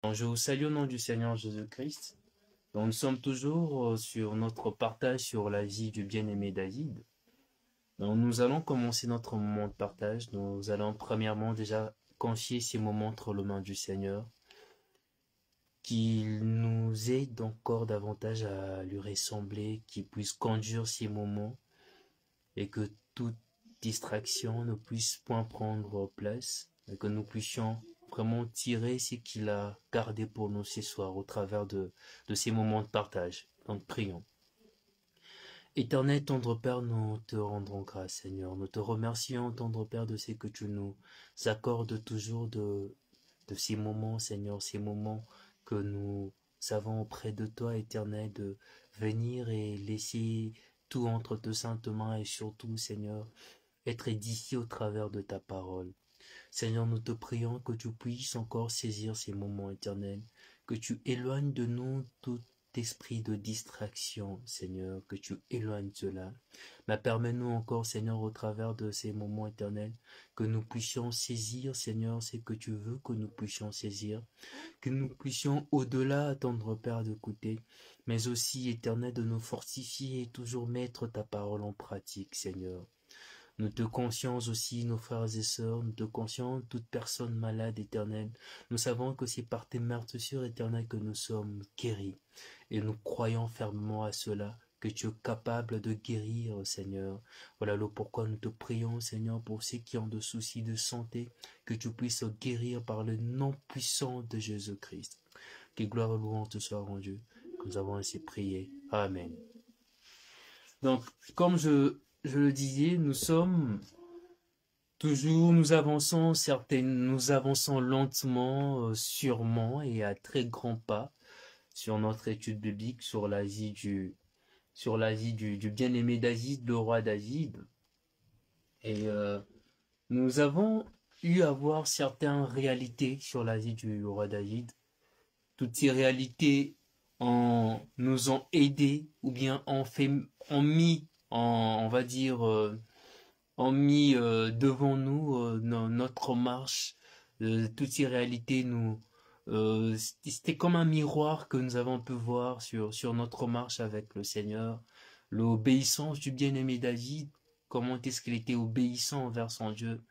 Donc, je vous salue au nom du Seigneur Jésus-Christ. Donc, nous sommes toujours sur notre partage sur la vie du bien-aimé David. Donc, nous allons commencer notre moment de partage. Nous allons premièrement déjà confier ces moments entre les mains du Seigneur, qu'il nous aide encore davantage à lui ressembler, qu'il puisse conduire ces moments et que toute distraction ne puisse point prendre place et que nous puissions vraiment tirer ce qu'il a gardé pour nous ce soir au travers de ces moments de partage. Donc prions. Éternel tendre Père, nous te rendons grâce, Seigneur. Nous te remercions, tendre Père, de ce que tu nous accordes toujours de ces moments, Seigneur, ces moments que nous avons auprès de toi, Éternel, de venir et laisser tout entre tes saintes mains et surtout, Seigneur, être édifié au travers de ta parole. Seigneur, nous te prions que tu puisses encore saisir ces moments éternels, que tu éloignes de nous tout esprit de distraction, Seigneur, que tu éloignes cela. Mais permets-nous encore, Seigneur, au travers de ces moments éternels, que nous puissions saisir, Seigneur, ce que tu veux que nous puissions saisir, que nous puissions au-delà attendre, Père, d'écouter, mais aussi, éternel, de nous fortifier et toujours mettre ta parole en pratique, Seigneur. Nous te confions aussi, nos frères et sœurs, nous te confions toute personne malade éternelle. Nous savons que c'est par tes meurtrissures éternelles que nous sommes guéris. Et nous croyons fermement à cela, que tu es capable de guérir, Seigneur. Voilà le pourquoi nous te prions, Seigneur, pour ceux qui ont des soucis de santé, que tu puisses guérir par le nom puissant de Jésus-Christ. Que gloire et louange te soient rendues, que nous avons ainsi prié. Amen. Donc, comme je le disais, nous avançons nous avançons lentement, sûrement et à très grands pas sur notre étude biblique sur la vie du bien-aimé David, le roi David. Et nous avons eu à voir certaines réalités sur la vie du roi David. Toutes ces réalités nous ont aidés ou bien ont mis, on va dire, ont mis devant nous notre marche. Toutes ces réalités c'était comme un miroir que nous avons pu voir sur notre marche avec le Seigneur. L'obéissance du bien-aimé David, comment est-ce qu'il était obéissant envers son Dieu.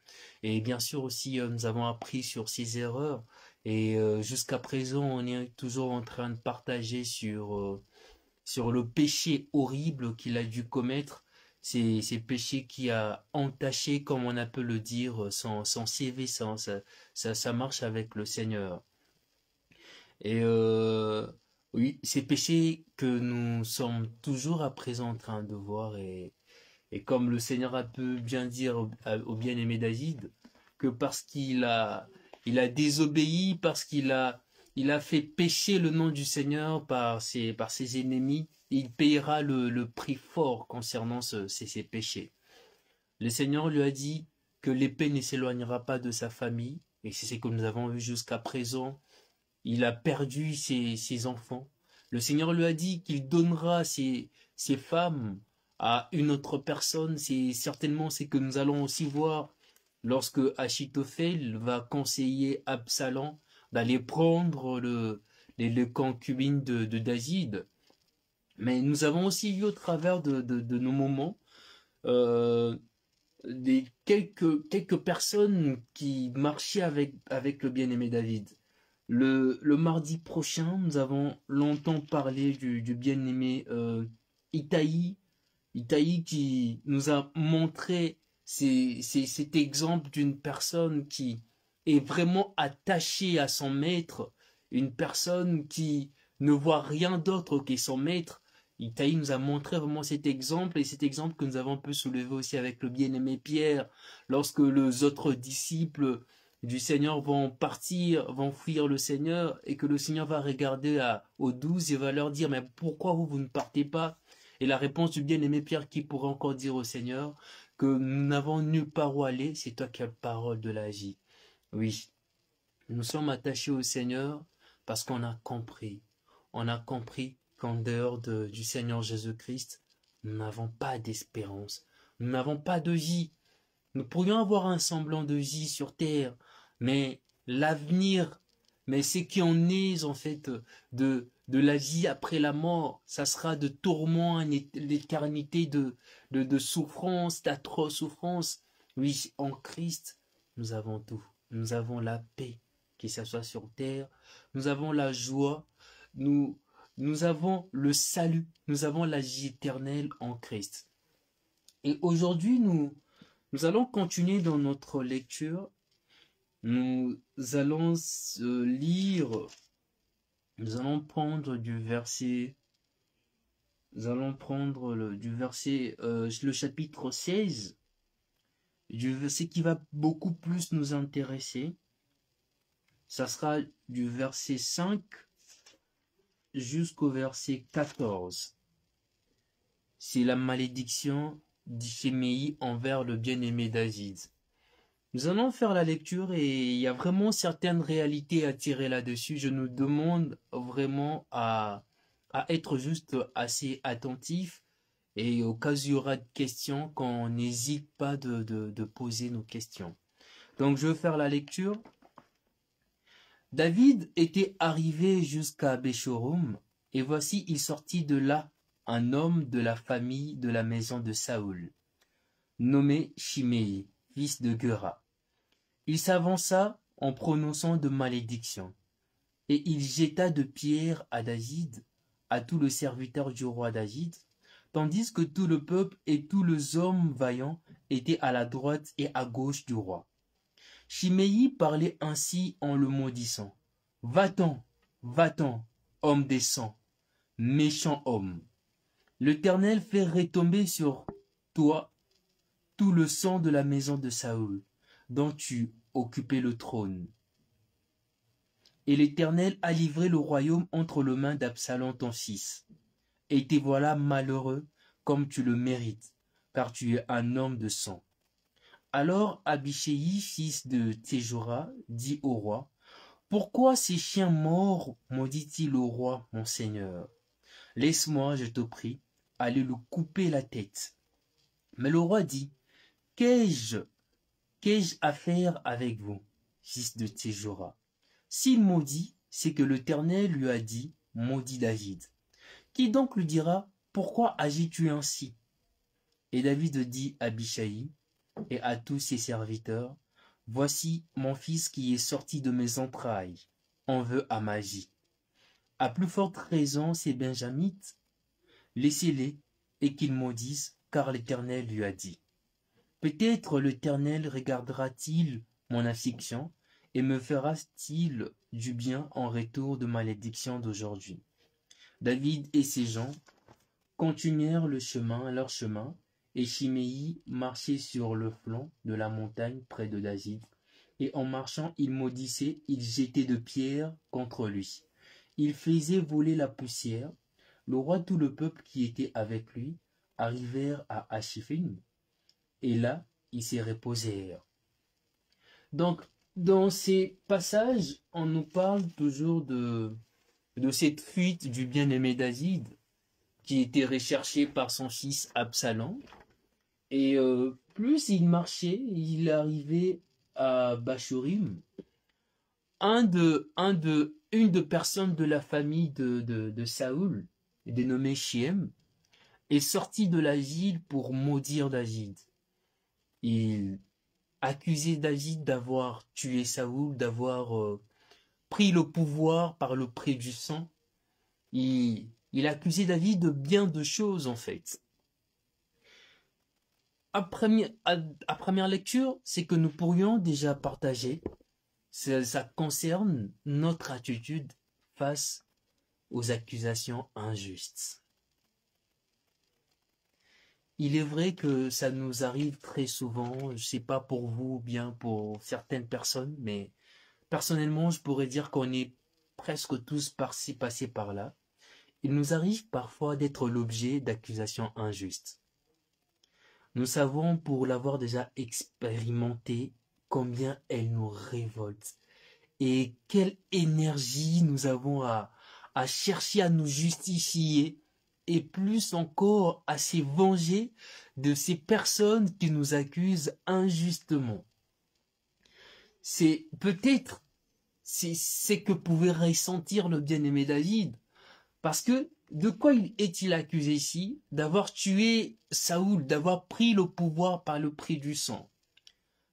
Et bien sûr aussi, nous avons appris sur ses erreurs. Et jusqu'à présent, on est toujours en train de partager sur le péché horrible qu'il a dû commettre, ces péchés qui a entaché, comme on a pu le dire, son CV, sa marche avec le Seigneur. Et oui, ces péchés que nous sommes toujours à présent en train de voir, et comme le Seigneur a pu bien dire au bien-aimé David, que parce il a désobéi, parce il a fait pécher le nom du Seigneur par ses ennemis, il payera le prix fort concernant ces péchés. Le Seigneur lui a dit que l'épée ne s'éloignera pas de sa famille, et c'est ce que nous avons vu jusqu'à présent. Il a perdu ses enfants. Le Seigneur lui a dit qu'il donnera ses femmes à une autre personne. C'est certainement ce que nous allons aussi voir lorsque Achitophel va conseiller Absalom d'aller prendre les concubines de David. Mais nous avons aussi vu au travers de nos moments euh, quelques personnes qui marchaient avec le bien-aimé David. Le mardi prochain, nous avons longtemps parlé du bien-aimé Itaï. Itaï qui nous a montré cet exemple d'une personne qui est vraiment attachée à son maître, une personne qui ne voit rien d'autre que son maître. Itaï nous a montré vraiment cet exemple, et cet exemple que nous avons pu soulever aussi avec le bien-aimé Pierre, lorsque les autres disciples du Seigneur vont partir, vont fuir le Seigneur, et que le Seigneur va regarder aux 12 et va leur dire, mais pourquoi vous ne partez pas? Et la réponse du bien-aimé Pierre qui pourrait encore dire au Seigneur que nous n'avons nulle part où aller, c'est toi qui as la parole de la vie. Oui, nous sommes attachés au Seigneur parce qu'on a compris. On a compris qu'en dehors du Seigneur Jésus-Christ, nous n'avons pas d'espérance. Nous n'avons pas de vie. Nous pourrions avoir un semblant de vie sur terre, mais l'avenir Mais ce qui en est, en fait, de la vie après la mort, ça sera de tourments, l'éternité de souffrance, d'atroces souffrances. Oui, en Christ, nous avons tout. Nous avons la paix, que ce soit sur terre. Nous avons la joie. Nous, nous avons le salut. Nous avons la vie éternelle en Christ. Et aujourd'hui, nous allons continuer dans notre lecture. Nous allons lire, nous allons prendre du verset, du verset, le chapitre 16, du verset qui va beaucoup plus nous intéresser. Ça sera du verset 5 jusqu'au verset 14. C'est la malédiction d'Iphéméie envers le bien-aimé David. Nous allons faire la lecture et il y a vraiment certaines réalités à tirer là-dessus. Je nous demande vraiment à être juste assez attentif et au cas où il y aura de questions, qu'on n'hésite pas de poser nos questions. Donc je vais faire la lecture. David était arrivé jusqu'à Béchorum et voici il sortit de là un homme de la famille de la maison de Saoul, nommé Shimei, fils de Gera. Il s'avança en prononçant de malédictions, et il jeta de pierres à David, à tout le serviteur du roi David, tandis que tout le peuple et tous les hommes vaillants étaient à la droite et à gauche du roi. Shimei parlait ainsi en le maudissant. Va-t'en, va-t'en, homme des sangs, méchant homme. L'Éternel fait retomber sur toi tout le sang de la maison de Saül, dont tu occupais le trône. Et l'Éternel a livré le royaume entre les mains d'Absalom ton fils. Et te voilà malheureux comme tu le mérites, car tu es un homme de sang. Alors Abishai, fils de Théjora, dit au roi, pourquoi ces chiens morts maudit-il au roi, mon seigneur? Laisse-moi, je te prie, aller lui couper la tête. Mais le roi dit, qu'ai-je à faire avec vous, fils de Théjora? S'il maudit, c'est que l'Éternel lui a dit, maudit David. Qui donc lui dira, pourquoi agis-tu ainsi? Et David dit à Abishai et à tous ses serviteurs, voici mon fils qui est sorti de mes entrailles, en veut à ma vie. À plus forte raison, ces Benjamites, laissez-les et qu'ils maudissent, car l'Éternel lui a dit. Peut-être l'Éternel regardera-t-il mon affliction et me fera-t-il du bien en retour de malédiction d'aujourd'hui. David et ses gens continuèrent leur chemin, et Shimei marchait sur le flanc de la montagne près de David, et en marchant il maudissait, il jetait de pierres contre lui. Il faisait voler la poussière. Le roi, tout le peuple qui était avec lui, arrivèrent à Ashifim, et là, ils s'y reposèrent. Donc, dans ces passages, on nous parle toujours de cette fuite du bien-aimé David, qui était recherché par son fils Absalom. Et plus il marchait, il arrivait à Bachorim. Une de personnes de la famille de Saoul, dénommée Shiem, est sorti de la ville pour maudire David. Il accusait David d'avoir tué Saoul, d'avoir pris le pouvoir par le prêt du sang. Il accusait David de bien de choses en fait. À première lecture, c'est que nous pourrions déjà partager. Ça concerne notre attitude face aux accusations injustes. Il est vrai que ça nous arrive très souvent, je ne sais pas pour vous ou bien pour certaines personnes, mais personnellement, je pourrais dire qu'on est presque tous passés par là. Il nous arrive parfois d'être l'objet d'accusations injustes. Nous savons, pour l'avoir déjà expérimenté, combien elles nous révoltent et quelle énergie nous avons à chercher à nous justifier et plus encore à se venger de ces personnes qui nous accusent injustement. C'est peut-être c'est que pouvait ressentir le bien-aimé David. Parce que de quoi est-il accusé ici? D'avoir tué Saoul, d'avoir pris le pouvoir par le prix du sang.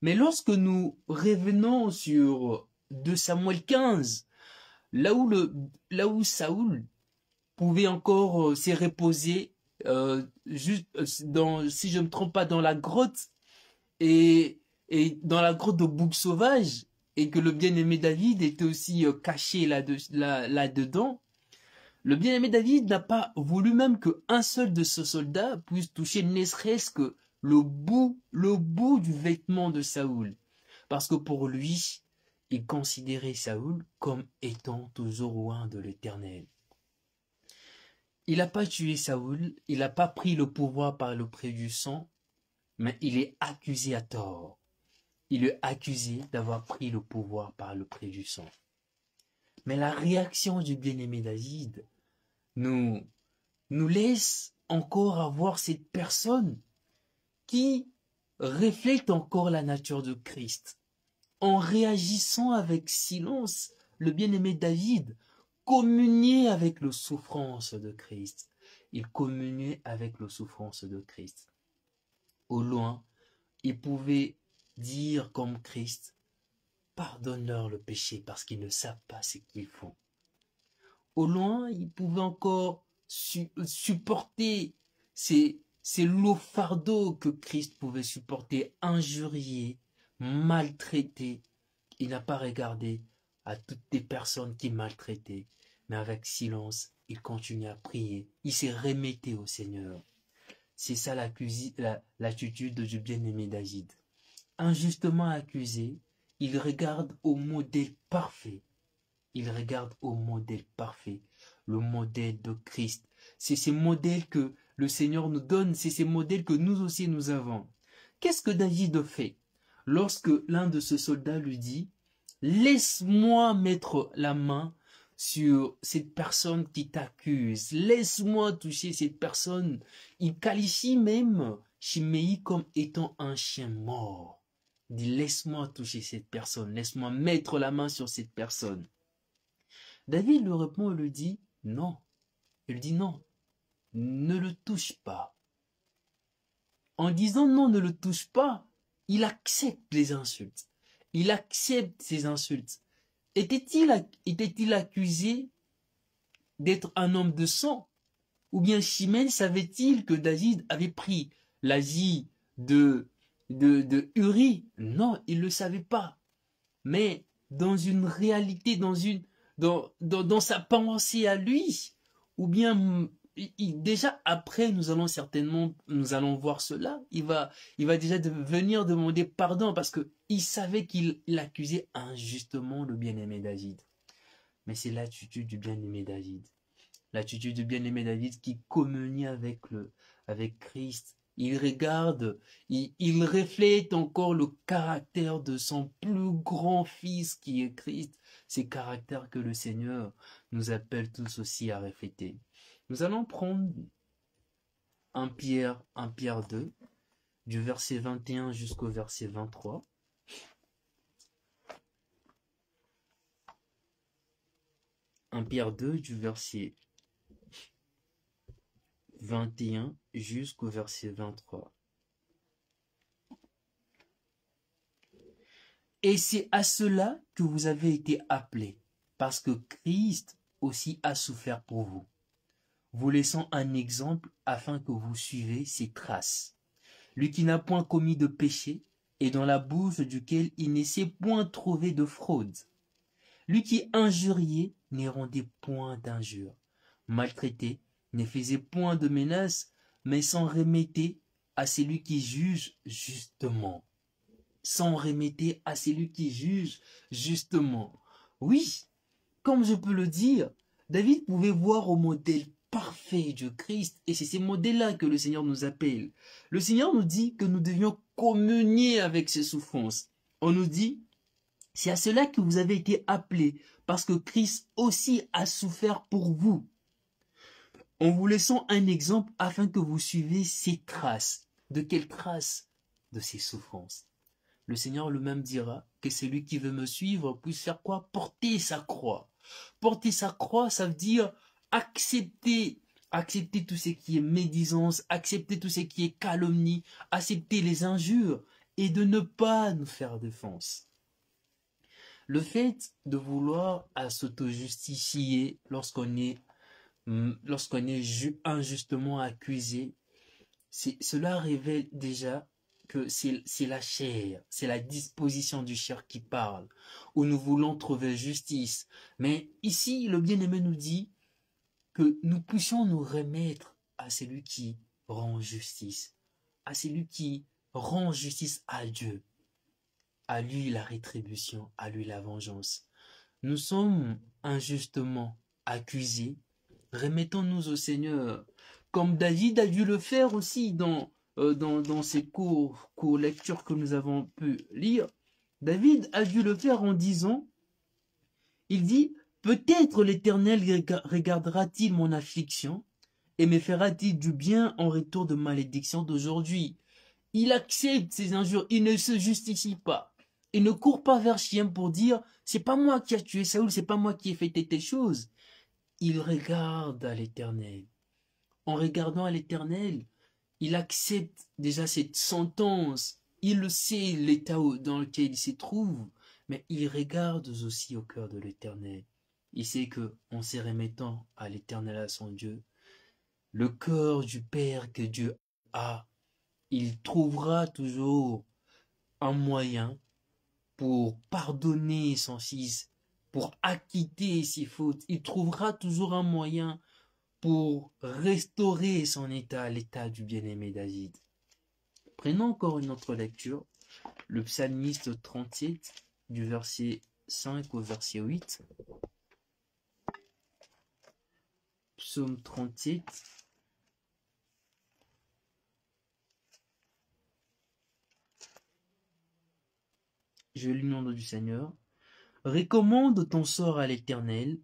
Mais lorsque nous revenons sur 2 Samuel 15, là où Saoul pouvait encore s'y reposer, juste si je ne me trompe pas, dans la grotte, et dans la grotte de bouc sauvage, et que le bien-aimé David était aussi caché là-dedans, le bien-aimé David n'a pas voulu même qu'un seul de ce soldat puisse toucher ne serait-ce que le bout du vêtement de Saoul. Parce que pour lui, il considérait Saoul comme étant toujours loin de l'Éternel. Il n'a pas tué Saoul, il n'a pas pris le pouvoir par le prix du sang, mais il est accusé à tort. Il est accusé d'avoir pris le pouvoir par le prix du sang. Mais la réaction du bien-aimé David nous laisse encore avoir cette personne qui reflète encore la nature de Christ. En réagissant avec silence, le bien-aimé David communiait avec les souffrances de Christ. Il communiait avec les souffrances de Christ. Au loin, il pouvait dire comme Christ, pardonne-leur le péché parce qu'ils ne savent pas ce qu'ils font. Au loin, il pouvait encore supporter ces lourds fardeaux que Christ pouvait supporter, injurier, maltraiter. Il n'a pas regardé à toutes les personnes qui maltraitaient, mais avec silence, il continuait à prier. Il s'est remetté au Seigneur. C'est ça l'attitude du bien-aimé David. Injustement accusé, il regarde au modèle parfait. Il regarde au modèle parfait, le modèle de Christ. C'est ces modèles que le Seigneur nous donne, c'est ces modèles que nous aussi nous avons. Qu'est-ce que David fait lorsque l'un de ces soldats lui dit « Laisse-moi mettre la main sur cette personne qui t'accuse, laisse-moi toucher cette personne ». Il qualifie même Shimei comme étant un chien mort. Il dit « Laisse-moi toucher cette personne, laisse-moi mettre la main sur cette personne ». David lui répond et lui dit non. Il dit non, ne le touche pas. En disant non, ne le touche pas, il accepte les insultes. Il accepte ces insultes. Était-il accusé d'être un homme de sang? Ou bien Shimei savait-il que David avait pris la vie de Uri? Non, il ne le savait pas. Mais dans une réalité, dans sa pensée à lui, ou bien déjà après nous allons voir cela, il va déjà venir demander pardon parce que il savait qu'il accusait injustement le bien-aimé David. Mais c'est l'attitude du bien-aimé David, l'attitude du bien-aimé David qui communie avec Christ. Il regarde, il reflète encore le caractère de son plus grand fils qui est Christ. Ces caractères que le Seigneur nous appelle tous aussi à refléter. Nous allons prendre 1 Pierre 2, du verset 21 jusqu'au verset 23. 1 Pierre 2, du verset 21 jusqu'au verset 23. Et c'est à cela que vous avez été appelés, parce que Christ aussi a souffert pour vous, vous laissant un exemple afin que vous suivez ses traces. Lui qui n'a point commis de péché, et dans la bouche duquel il ne s'est point trouvé de fraude. Lui qui injuriait ne rendait point d'injure, maltraitait, ne faisait point de menaces, mais s'en remettait à celui qui juge justement. S'en remettait à celui qui juge justement. Oui, comme je peux le dire, David pouvait voir au modèle parfait du Christ, et c'est ces modèles-là que le Seigneur nous appelle. Le Seigneur nous dit que nous devions communier avec ses souffrances. On nous dit, c'est à cela que vous avez été appelés, parce que Christ aussi a souffert pour vous, en vous laissant un exemple afin que vous suiviez ses traces. De quelles traces? De ses souffrances. Le Seigneur lui-même dira que celui qui veut me suivre puisse faire quoi? Porter sa croix. Porter sa croix, ça veut dire accepter, accepter tout ce qui est médisance, accepter tout ce qui est calomnie, accepter les injures et de ne pas nous faire défense. Le fait de vouloir s'auto-justifier lorsqu'on est injustement accusé, cela révèle déjà que c'est la chair, c'est la disposition du chair qui parle, où nous voulons trouver justice. Mais ici, le bien-aimé nous dit que nous puissions nous remettre à celui qui rend justice, à celui qui rend justice à Dieu. À lui la rétribution, à lui la vengeance. Nous sommes injustement accusés. Remettons-nous au Seigneur, comme David a dû le faire aussi dans ces courts lectures que nous avons pu lire. David a dû le faire en disant, il dit, peut-être l'Éternel regardera-t-il mon affliction et me fera-t-il du bien en retour de malédiction d'aujourd'hui. Il accepte ses injures, il ne se justifie pas. Il ne court pas vers chien pour dire, c'est pas moi qui ai tué Saoul, c'est pas moi qui ai fait telle chose. Il regarde à l'Éternel. En regardant à l'Éternel, il accepte déjà cette sentence. Il le sait, l'état dans lequel il se trouve, mais il regarde aussi au cœur de l'Éternel. Il sait que, en se remettant à l'Éternel, à son Dieu, le cœur du Père que Dieu a, il trouvera toujours un moyen pour pardonner son fils, pour acquitter ses fautes. Il trouvera toujours un moyen pour restaurer son état, l'état du bien-aimé David. Prenons encore une autre lecture, le psalmiste 37, du verset 5 au verset 8. Psaume 37. Je lis le nom du Seigneur. Recommande ton sort à l'Éternel,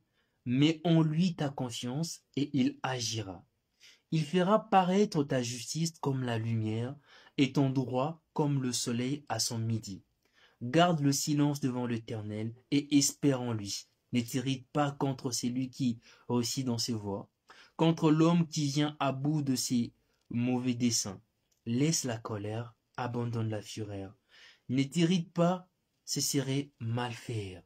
mets en lui ta confiance, et il agira. Il fera paraître ta justice comme la lumière, et ton droit comme le soleil à son midi. Garde le silence devant l'Éternel, et espère en lui. Ne t'irrite pas contre celui qui réussit dans ses voies, contre l'homme qui vient à bout de ses mauvais desseins. Laisse la colère, abandonne la fureur. Ne t'irrite pas, ce serait mal faire.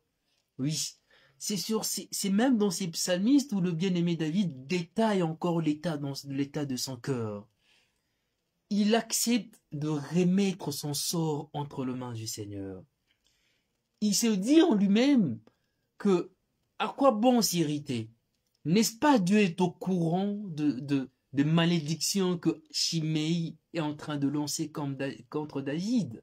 Oui, c'est même dans ces psalmistes où le bien-aimé David détaille encore l'état de son cœur. Il accepte de remettre son sort entre les mains du Seigneur. Il se dit en lui-même que à quoi bon s'irriter? N'est-ce pas Dieu est au courant de malédictions que Shimei est en train de lancer contre David?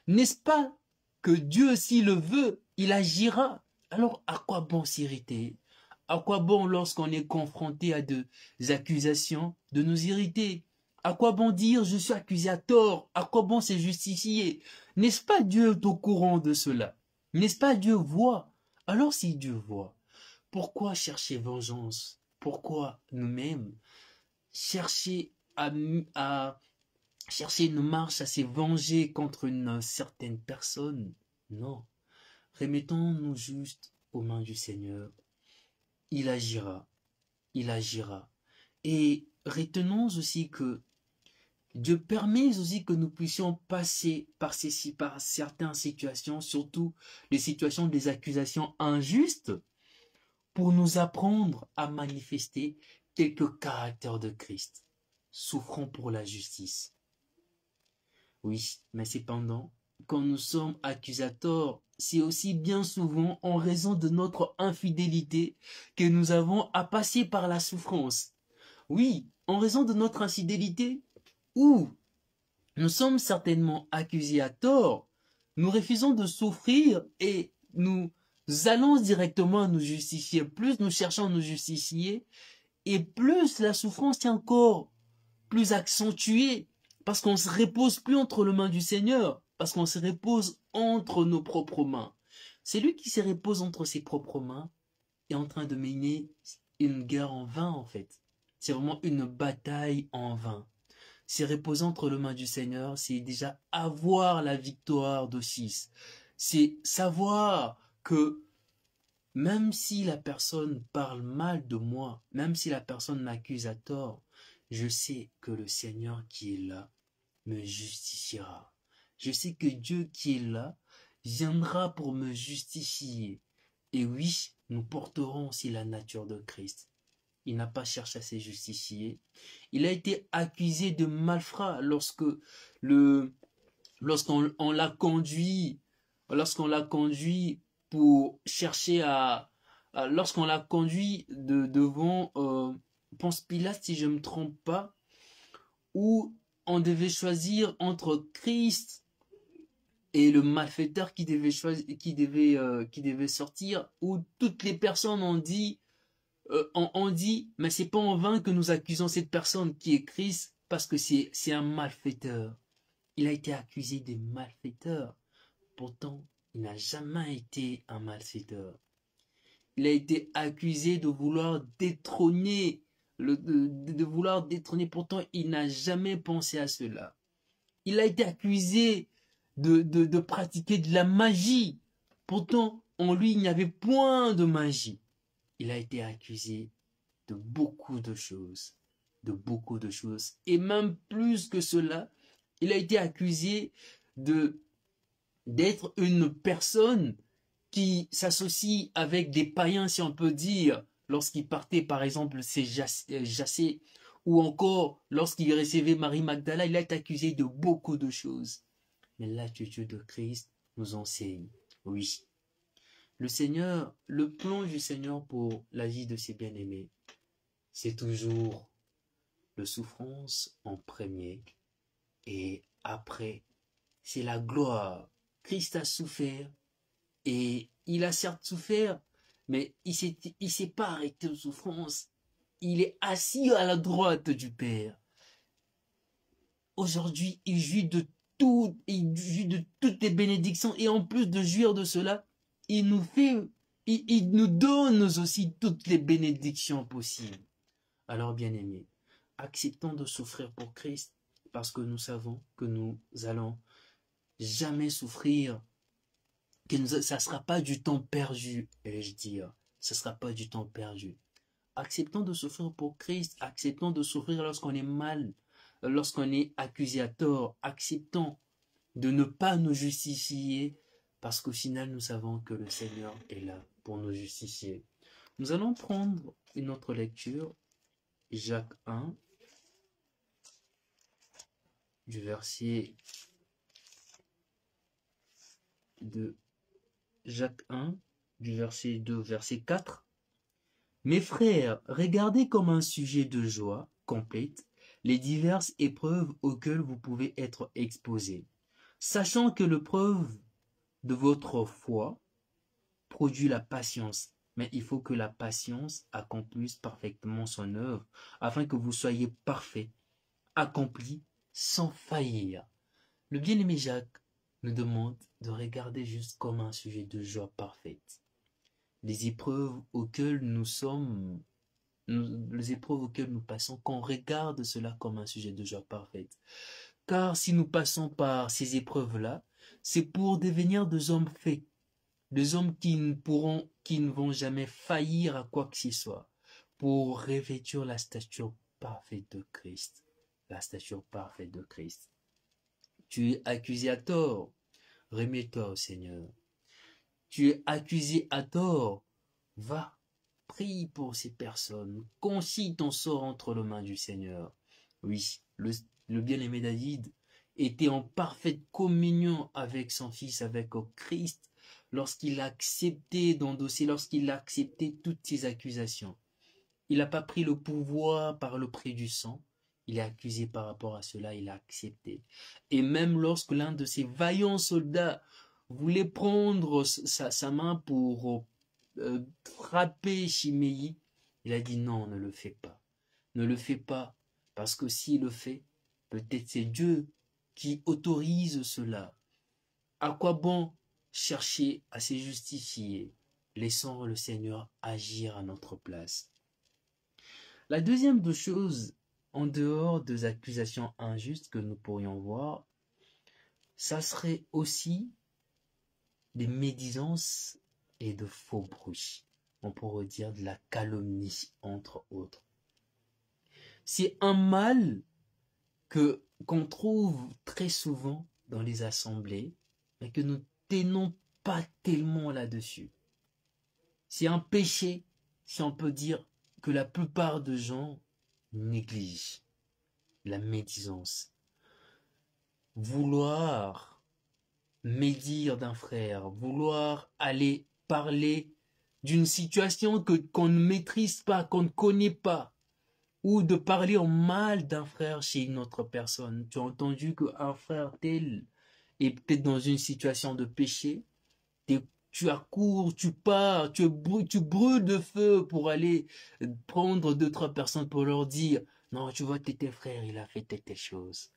N'est-ce pas que Dieu, s'il le veut, il agira? Alors, à quoi bon s'irriter? À quoi bon, lorsqu'on est confronté à des accusations, de nous irriter? À quoi bon dire, je suis accusé à tort? À quoi bon se justifier? N'est-ce pas Dieu au courant de cela? N'est-ce pas Dieu voit? Alors, si Dieu voit, pourquoi chercher vengeance? Pourquoi nous-mêmes chercher chercher une marche à se venger contre une certaine personne? Non. Remettons-nous juste aux mains du Seigneur. Il agira. Il agira. Et retenons aussi que Dieu permet aussi que nous puissions passer par certaines situations, surtout les situations des accusations injustes, pour nous apprendre à manifester quelques caractères de Christ. Souffrons pour la justice. Oui, mais cependant, quand nous sommes accusés à tort, c'est aussi bien souvent en raison de notre infidélité que nous avons à passer par la souffrance. Oui, en raison de notre infidélité, ou nous sommes certainement accusés à tort, nous refusons de souffrir et nous allons directement nous justifier. Plus nous cherchons à nous justifier, et plus la souffrance est encore plus accentuée, parce qu'on ne se repose plus entre les mains du Seigneur, parce qu'on se repose entre nos propres mains. Celui qui se repose entre ses propres mains est en train de mener une guerre en vain, en fait. C'est vraiment une bataille en vain. Se reposer entre les mains du Seigneur, c'est déjà avoir la victoire d'office. c'est savoir que même si la personne parle mal de moi, même si la personne m'accuse à tort, je sais que le Seigneur qui est là me justifiera. Je sais que Dieu qui est là viendra pour me justifier. Et oui, nous porterons aussi la nature de Christ. Il n'a pas cherché à se justifier. Il a été accusé de malfrat lorsqu'on l'a conduit pour chercher lorsqu'on l'a conduit devant Ponce Pilate, si je ne me trompe pas, où on devait choisir entre Christ et le malfaiteur qui devait choisir, qui devait sortir, où toutes les personnes ont dit, mais c'est pas en vain que nous accusons cette personne qui est Christ, parce que c'est un malfaiteur. Il a été accusé de malfaiteur. Pourtant, il n'a jamais été un malfaiteur. Il a été accusé de vouloir détrôner, de vouloir détrôner. Pourtant, il n'a jamais pensé à cela. Il a été accusé de pratiquer de la magie. Pourtant, en lui, il n'y avait point de magie. Il a été accusé de beaucoup de choses. De beaucoup de choses. Et même plus que cela, il a été accusé d'être une personne qui s'associe avec des païens, si on peut dire, lorsqu'il partait, par exemple, jasser, ou encore lorsqu'il recevait Marie Magdala, il a été accusé de beaucoup de choses. Mais l'attitude de Christ nous enseigne, oui. Le plan du Seigneur pour la vie de ses bien-aimés, c'est toujours la souffrance en premier, et après, c'est la gloire. Christ a souffert, et il a certes souffert, mais il s'est pas arrêté de souffrance. Il est assis à la droite du Père. Aujourd'hui, il jouit de toutes les bénédictions, et en plus de jouir de cela, il nous donne aussi toutes les bénédictions possibles. Alors, bien-aimés, acceptons de souffrir pour Christ, parce que nous savons que nous allons jamais souffrir, ça ne sera pas du temps perdu, vais-je dire. Ce ne sera pas du temps perdu. Acceptons de souffrir pour Christ, acceptons de souffrir lorsqu'on est mal, lorsqu'on est accusé à tort, acceptons de ne pas nous justifier, parce qu'au final, nous savons que le Seigneur est là pour nous justifier. Nous allons prendre une autre lecture, Jacques 1, du verset de Jacques 1, du verset 2, verset 4. Mes frères, regardez comme un sujet de joie complète les diverses épreuves auxquelles vous pouvez être exposés, sachant que l'épreuve de votre foi produit la patience. Mais il faut que la patience accomplisse parfaitement son œuvre, afin que vous soyez parfaits, accomplis, sans faillir. Le bien-aimé Jacques nous demande de regarder juste comme un sujet de joie parfaite. Les épreuves auxquelles les épreuves auxquelles nous passons, qu'on regarde cela comme un sujet de joie parfaite. Car si nous passons par ces épreuves-là, c'est pour devenir des hommes faits, des hommes qui ne vont jamais faillir à quoi que ce soit, pour revêtir la stature parfaite de Christ. La stature parfaite de Christ. Tu es accusé à tort, remets-toi au Seigneur. Tu es accusé à tort, va, prie pour ces personnes, confie ton sort entre les mains du Seigneur. Oui, le bien-aimé David était en parfaite communion avec son fils, avec Christ, lorsqu'il a accepté d'endosser, lorsqu'il a accepté toutes ces accusations. Il n'a pas pris le pouvoir par le prix du sang. Il est accusé par rapport à cela, il a accepté. Et même lorsque l'un de ses vaillants soldats voulait prendre sa main pour frapper Chiméi, il a dit non, ne le fais pas. Ne le fais pas, parce que s'il le fait, peut-être c'est Dieu qui autorise cela. À quoi bon chercher à se justifier? Laissons le Seigneur agir à notre place. La deuxième des choses, en dehors des accusations injustes que nous pourrions voir, ça serait aussi des médisances et de faux bruits. On pourrait dire de la calomnie, entre autres. C'est un mal qu'on trouve très souvent dans les assemblées, mais que nous tenons pas tellement là-dessus. C'est un péché, si on peut dire, que la plupart de gens négligent. La médisance. Vouloir médire d'un frère, vouloir aller parler d'une situation qu'on ne maîtrise pas, qu'on ne connaît pas, ou de parler en mal d'un frère chez une autre personne. Tu as entendu qu'un frère tel est peut-être dans une situation de péché, tu accours, tu pars, tu brûles de feu pour aller prendre deux, trois personnes pour leur dire « Non, tu vois, tes frère, il a fait telle chose. »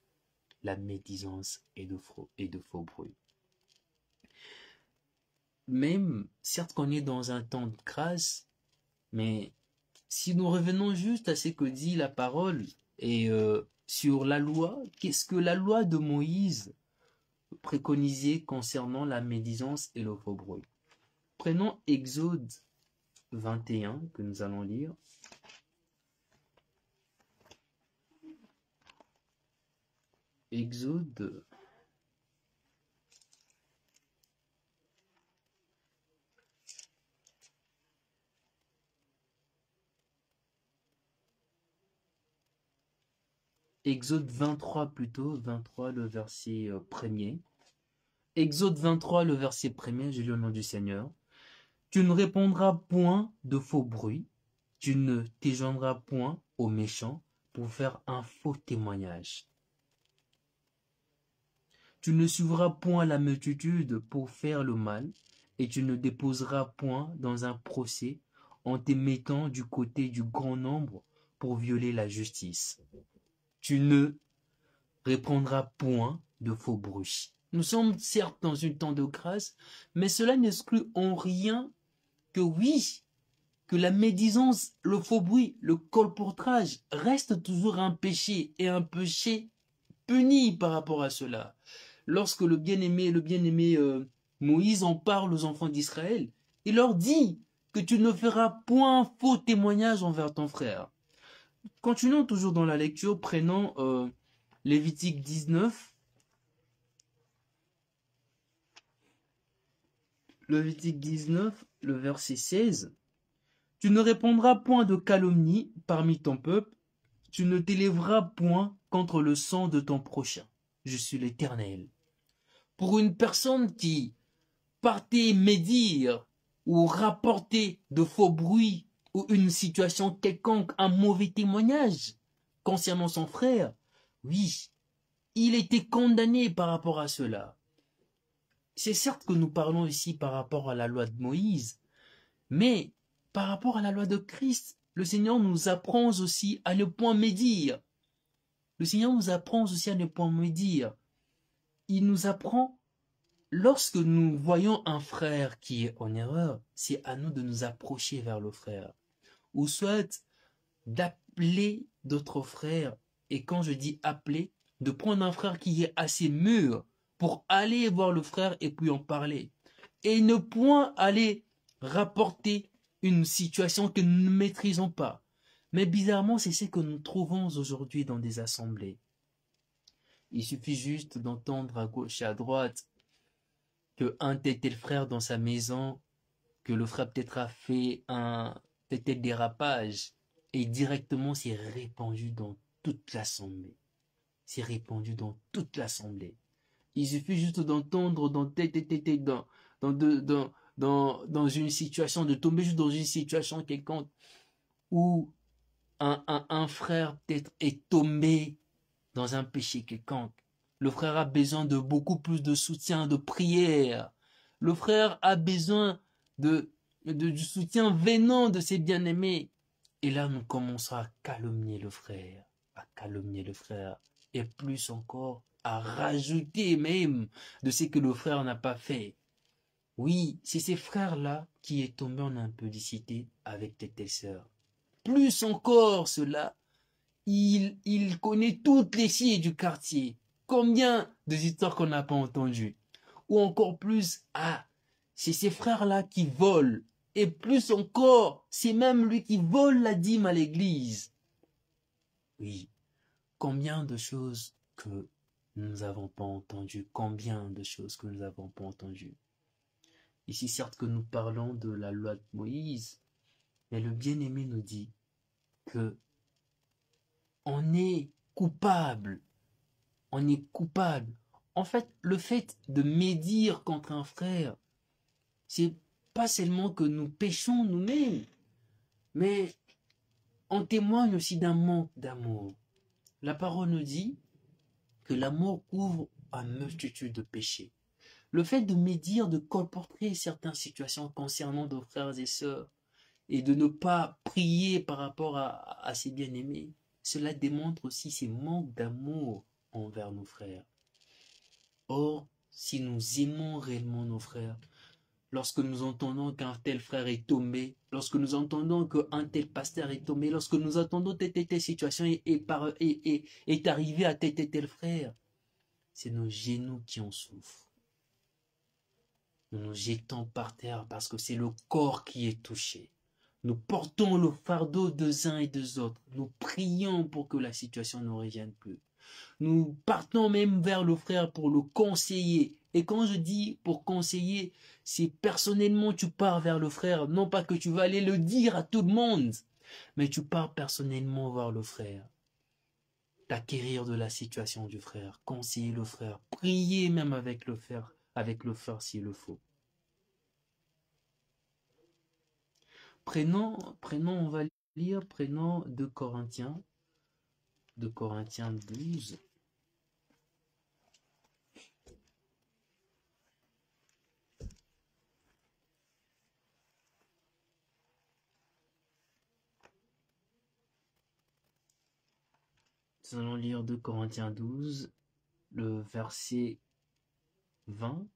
La médisance et de faux bruits. Même, certes qu'on est dans un temps de grâce, mais si nous revenons juste à ce que dit la parole et sur la loi, qu'est-ce que la loi de Moïse préconisait concernant la médisance et le faux bruit? Prenons Exode 21 que nous allons lire. Exode 23 plutôt, 23 le verset premier. Exode 23 le verset premier, je lis au nom du Seigneur. Tu ne répondras point de faux bruit, tu ne t'éjoindras point aux méchants pour faire un faux témoignage. Tu ne suivras point la multitude pour faire le mal, et tu ne déposeras point dans un procès en te mettant du côté du grand nombre pour violer la justice. Tu ne répondras point de faux bruit. Nous sommes certes dans un temps de grâce, mais cela n'exclut en rien que oui, que la médisance, le faux bruit, le colportage reste toujours un péché et un péché puni par rapport à cela. Lorsque le bien-aimé Moïse en parle aux enfants d'Israël, il leur dit que tu ne feras point faux témoignage envers ton frère. Continuons toujours dans la lecture, prenons Lévitique 19. Lévitique 19, le verset 16. Tu ne répondras point de calomnie parmi ton peuple, tu ne t'élèveras point contre le sang de ton prochain. Je suis l'Éternel. Pour une personne qui partait médire ou rapporter de faux bruits ou une situation quelconque, un mauvais témoignage concernant son frère, oui, il était condamné par rapport à cela. C'est certes que nous parlons ici par rapport à la loi de Moïse, mais par rapport à la loi de Christ, le Seigneur nous apprend aussi à ne point médire. Le Seigneur nous apprend aussi à ne point médire. Il nous apprend, lorsque nous voyons un frère qui est en erreur, c'est à nous de nous approcher vers le frère. Ou soit d'appeler d'autres frères. Et quand je dis appeler, de prendre un frère qui est assez mûr pour aller voir le frère et puis en parler. Et ne point aller rapporter une situation que nous ne maîtrisons pas. Mais bizarrement, c'est ce que nous trouvons aujourd'hui dans des assemblées. Il suffit juste d'entendre à gauche et à droite que un tel frère dans sa maison, que le frère peut-être a fait un tel dérapage, et directement c'est répandu dans toute l'assemblée. C'est répandu dans toute l'assemblée. Il suffit juste d'entendre dans une situation, de tomber juste dans une situation quelconque où un frère peut-être est tombé dans un péché quelconque. Le frère a besoin de beaucoup plus de soutien, de prière. Le frère a besoin du soutien venant de ses bien-aimés. Et là, nous commençons à calomnier le frère, et plus encore, à rajouter même de ce que le frère n'a pas fait. Oui, c'est ces frères-là qui est tombé en impudicité avec tes sœurs. Plus encore cela, il connaît toutes les filles du quartier. Combien de histoires qu'on n'a pas entendues. Ou encore plus, c'est ces frères-là qui volent. Et plus encore, c'est même lui qui vole la dîme à l'église. Oui, combien de choses que nous n'avons pas entendues, combien de choses que nous n'avons pas entendues. Ici, certes que nous parlons de la loi de Moïse, mais le bien-aimé nous dit que on est coupable. On est coupable. En fait, le fait de médire contre un frère, c'est pas seulement que nous péchons nous-mêmes, mais on témoigne aussi d'un manque d'amour. La parole nous dit que l'amour couvre une multitude de péchés. Le fait de médire, de colporter certaines situations concernant nos frères et sœurs, et de ne pas prier par rapport à ses bien-aimés, cela démontre aussi ces manques d'amour envers nos frères. Or, si nous aimons réellement nos frères, lorsque nous entendons qu'un tel frère est tombé, lorsque nous entendons qu'un tel pasteur est tombé, lorsque nous entendons telle situation est arrivée à tel frère, c'est nos genoux qui en souffrent. Nous nous jetons par terre parce que c'est le corps qui est touché. Nous portons le fardeau des uns et des autres. Nous prions pour que la situation ne revienne plus. Nous partons même vers le frère pour le conseiller. Et quand je dis pour conseiller, c'est personnellement tu pars vers le frère. Non pas que tu vas aller le dire à tout le monde, mais tu pars personnellement voir le frère. T'acquérir de la situation du frère, conseiller le frère, prier même avec le frère s'il le faut. On va lire, prenons 2 Corinthiens 12. Nous allons lire 2 Corinthiens 12, le verset 20.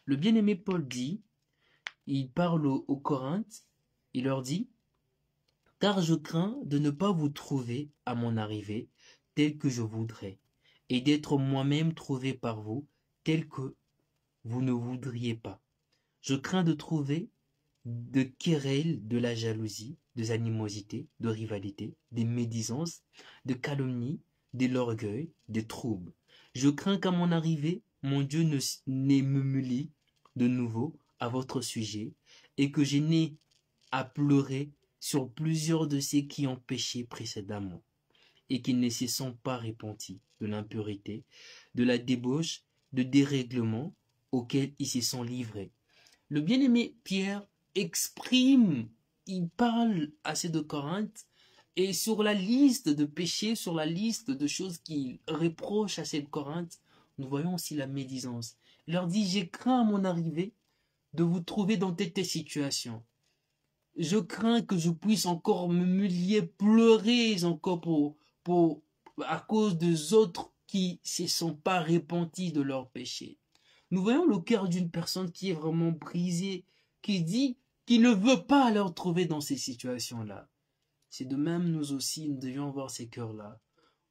Le bien-aimé Paul dit, il parle aux Corinthes, il leur dit, « Car je crains de ne pas vous trouver à mon arrivée tel que je voudrais, et d'être moi-même trouvé par vous tel que vous ne voudriez pas. Je crains de trouver de querelles, de la jalousie, des animosités, de rivalité, des médisances, de calomnies, de l'orgueil, des troubles. Je crains qu'à mon arrivée, mon Dieu n'ait m'humilie de nouveau à votre sujet, et que je n'ai à pleurer sur plusieurs de ceux qui ont péché précédemment, et qui ne se sont pas repentis de l'impurité, de la débauche, de dérèglement auxquels ils se sont livrés. » Le bien-aimé Pierre exprime, il parle à ces 2 Corinthes, et sur la liste de péchés, sur la liste de choses qu'il reproche à ces 2 Corinthes, nous voyons aussi la médisance. Il leur dit, j'ai craint à mon arrivée de vous trouver dans telle situation. Je crains que je puisse encore m'humilier, pleurer encore à cause des autres qui ne se sont pas repentis de leurs péchés. Nous voyons le cœur d'une personne qui est vraiment brisée, qui dit qu'il ne veut pas leur trouver dans ces situations-là. C'est de même, nous aussi, nous devions avoir ces cœurs-là,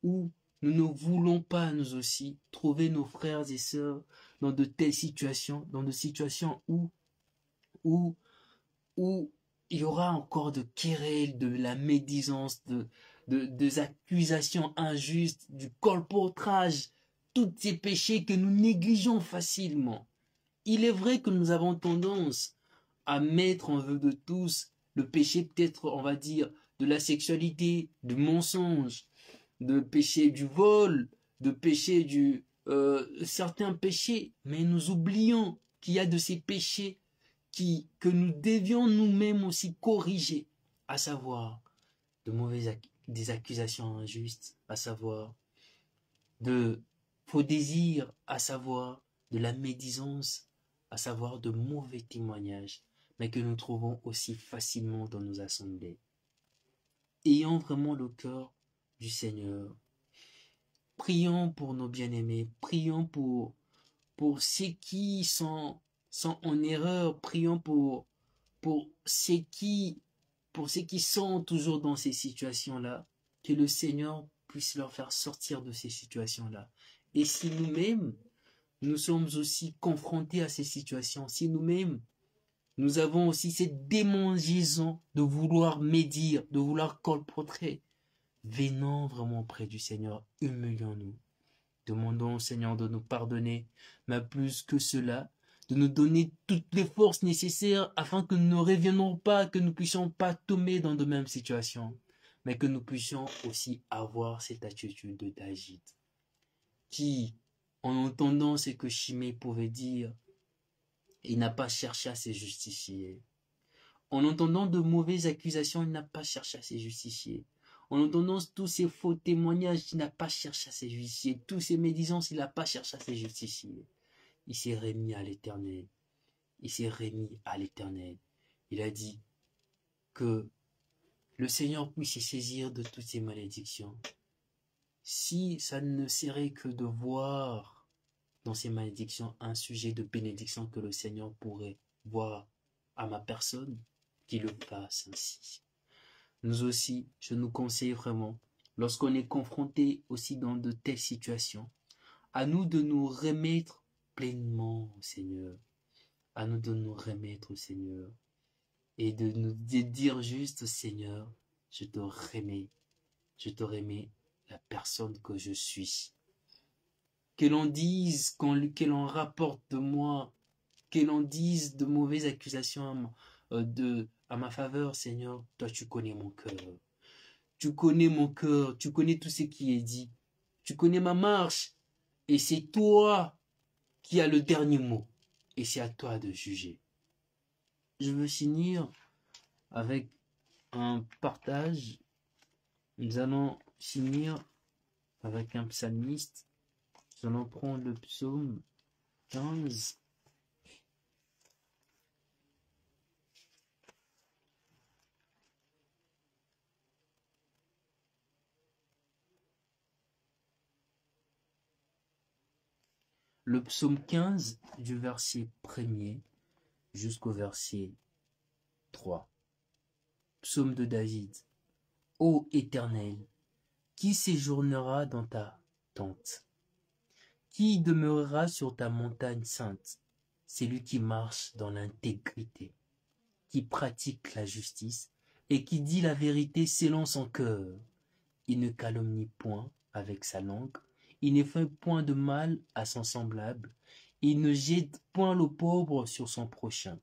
où nous ne voulons pas, nous aussi, trouver nos frères et sœurs dans de telles situations, dans des situations où il y aura encore de querelles, de la médisance, des accusations injustes, du colportage, tous ces péchés que nous négligeons facilement. Il est vrai que nous avons tendance à mettre en vue de tous le péché, peut-être, on va dire, de la sexualité, du mensonge, de péché du vol, de péché certains péchés, mais nous oublions qu'il y a de ces péchés que nous devions nous-mêmes aussi corriger, à savoir des accusations injustes, à savoir de faux désirs, à savoir de la médisance, à savoir de mauvais témoignages, mais que nous trouvons aussi facilement dans nos assemblées. Ayons vraiment le cœur du Seigneur. Prions pour nos bien-aimés, prions pour ceux qui sont en erreur, prions pour pour pour ceux qui sont toujours dans ces situations-là, que le Seigneur puisse leur faire sortir de ces situations-là. Et si nous-mêmes, nous sommes aussi confrontés à ces situations, si nous-mêmes, nous avons aussi cette démangeaison de vouloir médire, de vouloir colporter, venons vraiment près du Seigneur, humilions-nous. Demandons au Seigneur de nous pardonner, mais plus que cela, de nous donner toutes les forces nécessaires afin que nous ne reviennons pas, que nous ne puissions pas tomber dans de mêmes situations, mais que nous puissions aussi avoir cette attitude de David, qui, en entendant ce que Shimei pouvait dire, il n'a pas cherché à se justifier. En entendant de mauvaises accusations, il n'a pas cherché à se justifier. En entendant tous ces faux témoignages, il n'a pas cherché à se justifier. Tous ces médisances, il n'a pas cherché à se justifier. Il s'est remis à l'Éternel. Il s'est remis à l'Éternel. Il a dit que le Seigneur puisse se saisir de toutes ces malédictions. Si ça ne serait que de voir dans ces malédictions un sujet de bénédiction que le Seigneur pourrait voir à ma personne, qu'il le fasse ainsi. Nous aussi, je nous conseille vraiment, lorsqu'on est confronté aussi dans de telles situations, à nous de nous remettre pleinement au Seigneur, à nous de nous remettre au Seigneur, et de nous dire juste, Seigneur, je te remets la personne que je suis. Que l'on dise, que l'on rapporte de moi, que l'on dise de mauvaises accusations à ma faveur, Seigneur, toi tu connais mon cœur. Tu connais mon cœur, tu connais tout ce qui est dit. Tu connais ma marche. Et c'est toi qui as le dernier mot. Et c'est à toi de juger. Je veux finir avec un partage. Nous allons finir avec un psalmiste. Nous allons prendre le psaume 15. Le psaume 15 du verset 1er jusqu'au verset 3. Psaume de David. Ô Éternel, qui séjournera dans ta tente? Qui demeurera sur ta montagne sainte? C'est lui qui marche dans l'intégrité, qui pratique la justice et qui dit la vérité selon son cœur. Il ne calomnie point avec sa langue, il ne fait point de mal à son semblable, il ne jette point le pauvre sur son prochain.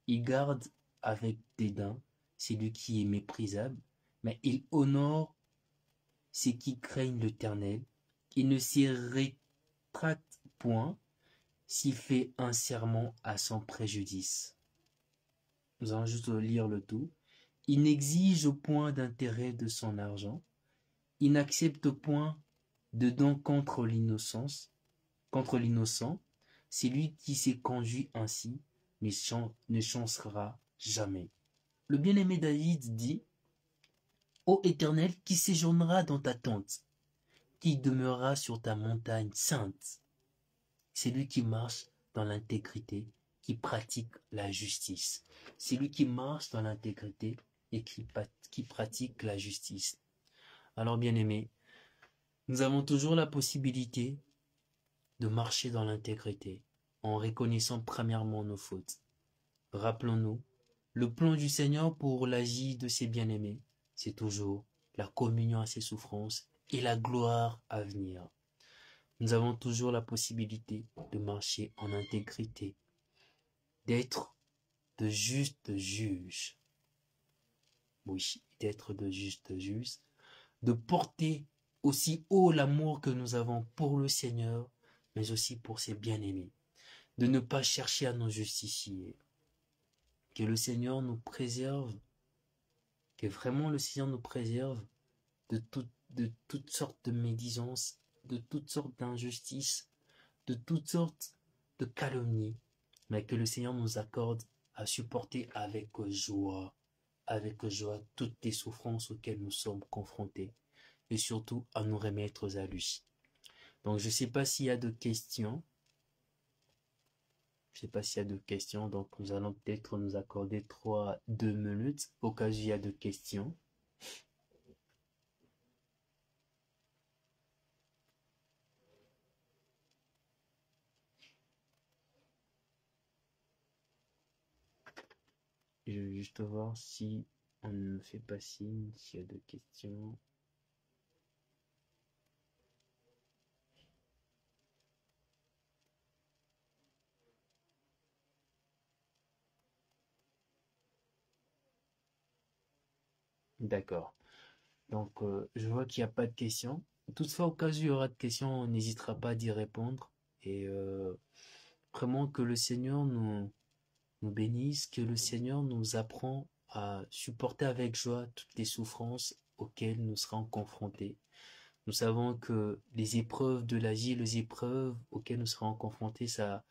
Il garde avec dédain celui qui est méprisable, mais il honore ceux qui craignent l'Éternel. Il ne s'y rétracte point s'il fait un serment à son préjudice. Nous allons juste lire le tout. Il n'exige point d'intérêt de son argent. Il n'accepte point de don contre l'innocence, contre l'innocent. Celui qui s'est conduit ainsi ne chancera jamais. Le bien-aimé David dit, Ô Éternel, qui séjournera dans ta tente, qui demeurera sur ta montagne sainte? C'est lui qui marche dans l'intégrité, qui pratique la justice. C'est lui qui marche dans l'intégrité et qui pratique la justice. Alors, bien-aimés, nous avons toujours la possibilité de marcher dans l'intégrité en reconnaissant premièrement nos fautes. Rappelons-nous, le plan du Seigneur pour la vie de ses bien-aimés, c'est toujours la communion à ses souffrances et la gloire à venir. Nous avons toujours la possibilité de marcher en intégrité, d'être de justes juges. Oui, d'être de justes juges, de porter aussi haut l'amour que nous avons pour le Seigneur, mais aussi pour ses bien-aimés, de ne pas chercher à nous justifier. Que le Seigneur nous préserve, que vraiment le Seigneur nous préserve de toutes sortes de médisances, de toutes sortes d'injustices, de toutes sortes de calomnies, mais que le Seigneur nous accorde à supporter avec joie toutes les souffrances auxquelles nous sommes confrontés, et surtout à nous remettre à lui. Donc je ne sais pas s'il y a de questions. Je sais pas s'il y a de questions, donc nous allons peut-être nous accorder 2 minutes au cas où il y a de questions. Je vais juste voir si on ne me fait pas signe, s'il y a de questions. D'accord. Donc, je vois qu'il n'y a pas de questions. Toutefois, au cas où il y aura de questions, on n'hésitera pas d'y répondre. Et vraiment que le Seigneur nous bénisse, que le Seigneur nous apprend à supporter avec joie toutes les souffrances auxquelles nous serons confrontés. Nous savons que les épreuves de la vie, les épreuves auxquelles nous serons confrontés, ça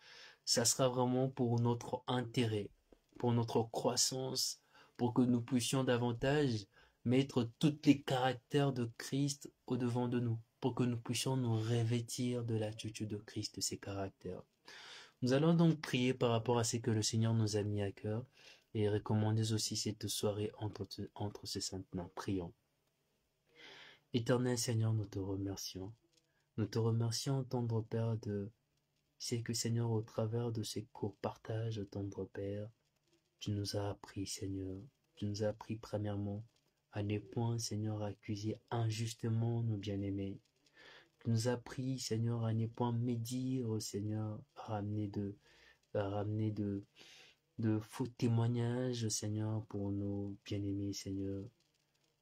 sera vraiment pour notre intérêt, pour notre croissance, pour que nous puissions davantage mettre tous les caractères de Christ au devant de nous, pour que nous puissions nous revêtir de l'attitude de Christ, de ses caractères. Nous allons donc prier par rapport à ce que le Seigneur nous a mis à cœur et recommander aussi cette soirée entre ces saintes mains. Prions. Éternel Seigneur, nous te remercions. Nous te remercions, tendre Père, de ce que, Seigneur, au travers de ces courts partages, tendre Père, tu nous as appris, Seigneur. Tu nous as appris, premièrement, à ne point, Seigneur, accuser injustement nos bien-aimés. Tu nous as appris, Seigneur, à ne point médire, Seigneur, à ramener de faux témoignages, Seigneur, pour nos bien-aimés, Seigneur.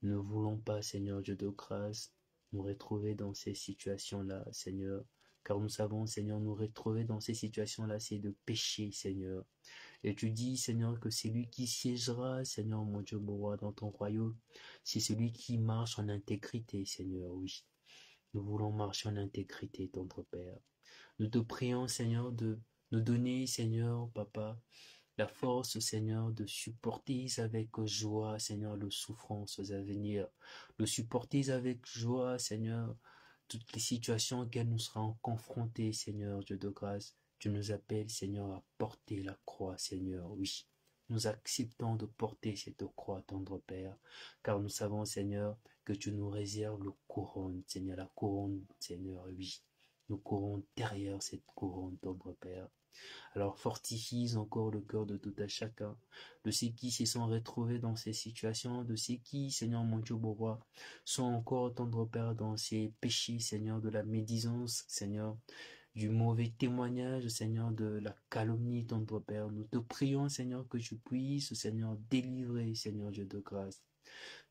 Ne voulons pas, Seigneur Dieu de grâce, nous retrouver dans ces situations-là, Seigneur. Car nous savons, Seigneur, nous retrouver dans ces situations-là, c'est de pécher, Seigneur. Et tu dis, Seigneur, que c'est lui qui siégera, Seigneur, mon Dieu, mon roi, dans ton royaume. C'est celui qui marche en intégrité, Seigneur, oui. Nous voulons marcher en intégrité, tendre Père. Nous te prions, Seigneur, de nous donner, Seigneur, Papa, la force, Seigneur, de supporter avec joie, Seigneur, les souffrances à venir. De supporter avec joie, Seigneur, toutes les situations auxquelles nous serons confrontés, Seigneur, Dieu de grâce. Tu nous appelles, Seigneur, à porter la croix, Seigneur, oui. Nous acceptons de porter cette croix, tendre Père, car nous savons, Seigneur, que tu nous réserves le couronne, Seigneur, la couronne, Seigneur, oui. Nous courons derrière cette couronne, tendre Père. Alors fortifie encore le cœur de tout à chacun, de ceux qui se sont retrouvés dans ces situations, de ceux qui, Seigneur mon Dieu, mon roi, sont encore, tendre Père, dans ces péchés, Seigneur, de la médisance, Seigneur, du mauvais témoignage, Seigneur, de la calomnie, tendre Père. Nous te prions, Seigneur, que tu puisses, Seigneur, délivrer, Seigneur Dieu de grâce.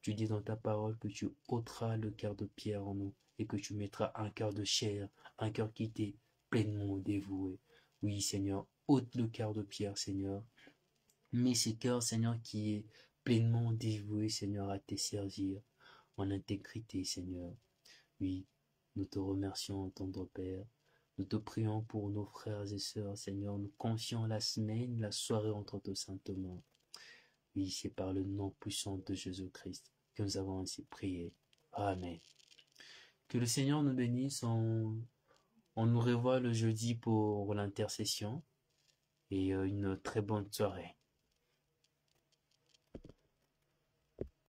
Tu dis dans ta parole que tu ôteras le cœur de pierre en nous et que tu mettras un cœur de chair, un cœur qui t'est pleinement dévoué. Oui, Seigneur, ôte le cœur de pierre, Seigneur. Mets ce cœur, Seigneur, qui est pleinement dévoué, Seigneur, à te servir en intégrité, Seigneur. Oui, nous te remercions, tendre Père. Nous te prions pour nos frères et sœurs, Seigneur. Nous confions la semaine, la soirée entre tes saintes mains. Oui, c'est par le nom puissant de Jésus-Christ que nous avons ainsi prié. Amen. Que le Seigneur nous bénisse. On nous revoit le jeudi pour l'intercession et une très bonne soirée.